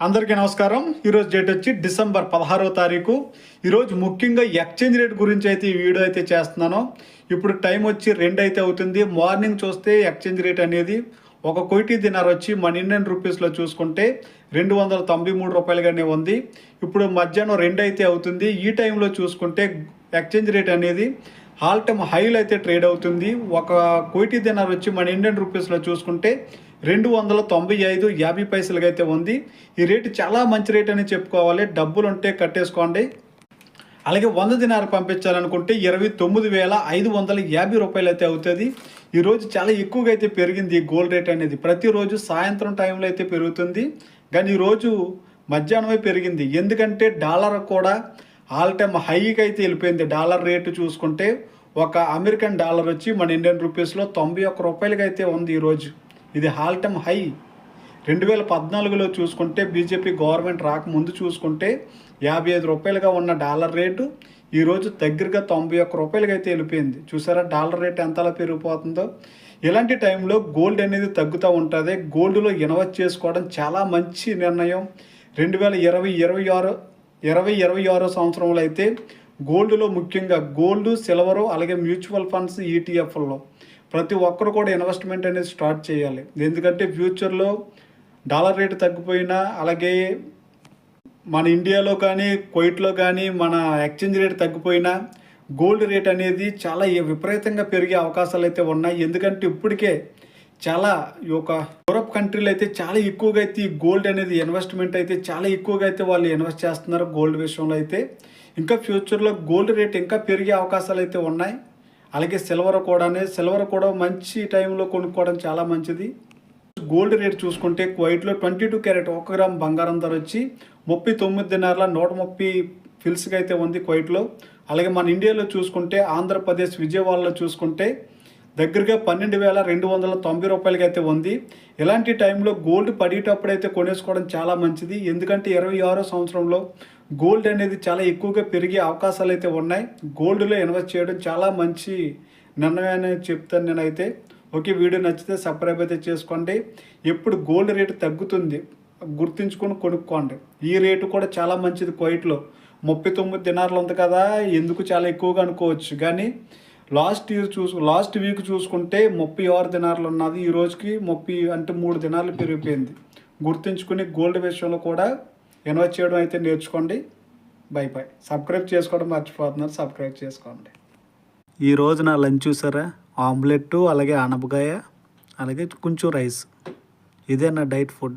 అందరికీ నమస్కారం. ఈరోజు డేట్ వచ్చి డిసెంబర్ 16వ తారీఖు. ఈరోజు ముఖ్యంగా ఎక్స్చేంజ్ రేట్ గురించి అయితే ఈ వీడియో అయితే చేస్తున్నాను. ఇప్పుడు టైం వచ్చి 2 అయితే అవుతుంది. మార్నింగ్ చూస్తే ఎక్స్చేంజ్ రేట్ అనేది ఒక కోటి దినార్ వచ్చి మన ఇండియన్ రూపీస్లో చూసుకుంటే 293 రూపాయలుగానే ఉంది. ఇప్పుడు మధ్యాహ్నం 2 అయితే అవుతుంది. ఈ టైంలో చూసుకుంటే ఎక్స్చేంజ్ రేట్ అనేది ఆల్ టైమ్ హైలో అయితే ట్రేడ్ అవుతుంది. ఒక కోటి దినార్ వచ్చి మన ఇండియన్ రూపీస్లో చూసుకుంటే 295.50 పైసలుగా అయితే ఉంది. ఈ రేటు చాలా మంచి రేట్ అని చెప్పుకోవాలి. డబ్బులు ఉంటే కట్టేసుకోండి. అలాగే 100 దినార్ పంపించాలనుకుంటే 29,550 రూపాయలు అయితే అవుతుంది. ఈరోజు చాలా ఎక్కువగా అయితే పెరిగింది గోల్డ్ రేట్ అనేది. ప్రతిరోజు సాయంత్రం టైంలో అయితే పెరుగుతుంది, కానీ ఈరోజు మధ్యాహ్నమే పెరిగింది. ఎందుకంటే డాలర్ కూడా ఆల్ టైమ్ హైకి అయితే వెళ్ళిపోయింది. డాలర్ రేటు చూసుకుంటే ఒక అమెరికన్ డాలర్ వచ్చి మన ఇండియన్ రూపీస్లో 91 రూపాయలకి అయితే ఉంది ఈరోజు. ఇది ఆల్ టైమ్ హై. 2014లో చూసుకుంటే బీజేపీ గవర్నమెంట్ రాకముందు చూసుకుంటే 55 రూపాయలుగా ఉన్న డాలర్ రేటు ఈరోజు దగ్గరగా 91 రూపాయలకి అయితే వెళ్ళిపోయింది. చూసారా డాలర్ రేట్ ఎంతలా పెరిగిపోతుందో. ఇలాంటి టైంలో గోల్డ్ అనేది తగ్గుతూ ఉంటుంది. గోల్డ్లో ఇన్వెస్ట్ చేసుకోవడం చాలా మంచి నిర్ణయం. 2026 సంవత్సరంలో అయితే గోల్డ్లో ముఖ్యంగా గోల్డ్, సిల్వరు, అలాగే మ్యూచువల్ ఫండ్స్, ఈటీఎఫ్లో ప్రతి ఒక్కరు కూడా ఇన్వెస్ట్మెంట్ అనేది స్టార్ట్ చేయాలి. ఎందుకంటే ఫ్యూచర్లో డాలర్ రేటు తగ్గిపోయినా, అలాగే మన ఇండియాలో కానీ కువైట్లో కానీ మన ఎక్స్చేంజ్ రేట్ తగ్గిపోయినా గోల్డ్ రేట్ అనేది చాలా విపరీతంగా పెరిగే అవకాశాలు అయితే ఉన్నాయి. ఎందుకంటే ఇప్పటికే చాలా యూరప్ కంట్రీలు అయితే చాలా ఎక్కువగా అయితే ఈ గోల్డ్ అనేది ఇన్వెస్ట్మెంట్ అయితే చాలా ఎక్కువగా అయితే వాళ్ళు ఇన్వెస్ట్ చేస్తున్నారు గోల్డ్ విషయంలో అయితే. ఇంకా ఫ్యూచర్లో గోల్డ్ రేట్ ఇంకా పెరిగే అవకాశాలు అయితే ఉన్నాయి. అలాగే సిల్వర్ కూడా మంచి టైంలో కొనుక్కోవడం చాలా మంచిది. గోల్డ్ రేట్ చూసుకుంటే కువైట్లో 22 క్యారెట్ 1 గ్రామ్ బంగారం ధర వచ్చి 39 దినార్ల 130 ఫిల్స్గా అయితే ఉంది కువైట్లో. అలాగే మన ఇండియాలో చూసుకుంటే ఆంధ్రప్రదేశ్ విజయవాడలో చూసుకుంటే దగ్గరగా 12,290 రూపాయలకి అయితే ఉంది. ఇలాంటి టైంలో గోల్డ్ పడేటప్పుడైతే కొనేసుకోవడం చాలా మంచిది. ఎందుకంటే 26వ సంవత్సరంలో గోల్డ్ అనేది చాలా ఎక్కువగా పెరిగే అవకాశాలు అయితే ఉన్నాయి. గోల్డ్లో ఇన్వెస్ట్ చేయడం చాలా మంచి నిర్ణయం అనేది చెప్తాను నేనైతే. ఓకే, వీడియో నచ్చితే సబ్స్క్రైబ్ అయితే చేసుకోండి. ఎప్పుడు గోల్డ్ రేటు తగ్గుతుంది గుర్తుంచుకొని కొనుక్కోండి. ఈ రేటు కూడా చాలా మంచిది. కువైట్లో 39 దినార్లు ఉంది కదా, ఎందుకు చాలా ఎక్కువగా అనుకోవచ్చు, కానీ లాస్ట్ వీక్ చూసుకుంటే 36 దినార్లు ఉన్నది. ఈ రోజుకి 30 అంటే 3 దినార్లు పెరిగిపోయింది. గుర్తుంచుకుని గోల్డ్ విషయంలో కూడా ఇన్వెస్ట్ చేయడం అయితే నేర్చుకోండి. బై. సబ్స్క్రైబ్ చేసుకోవడం మర్చిపోతున్నారు, సబ్స్క్రైబ్ చేసుకోండి. ఈరోజు నా లంచ్ చూసారా, ఆమ్లెట్, అలాగే అనపకాయ, అలాగే కొంచెం రైస్. ఇదే నా డైట్ ఫుడ్.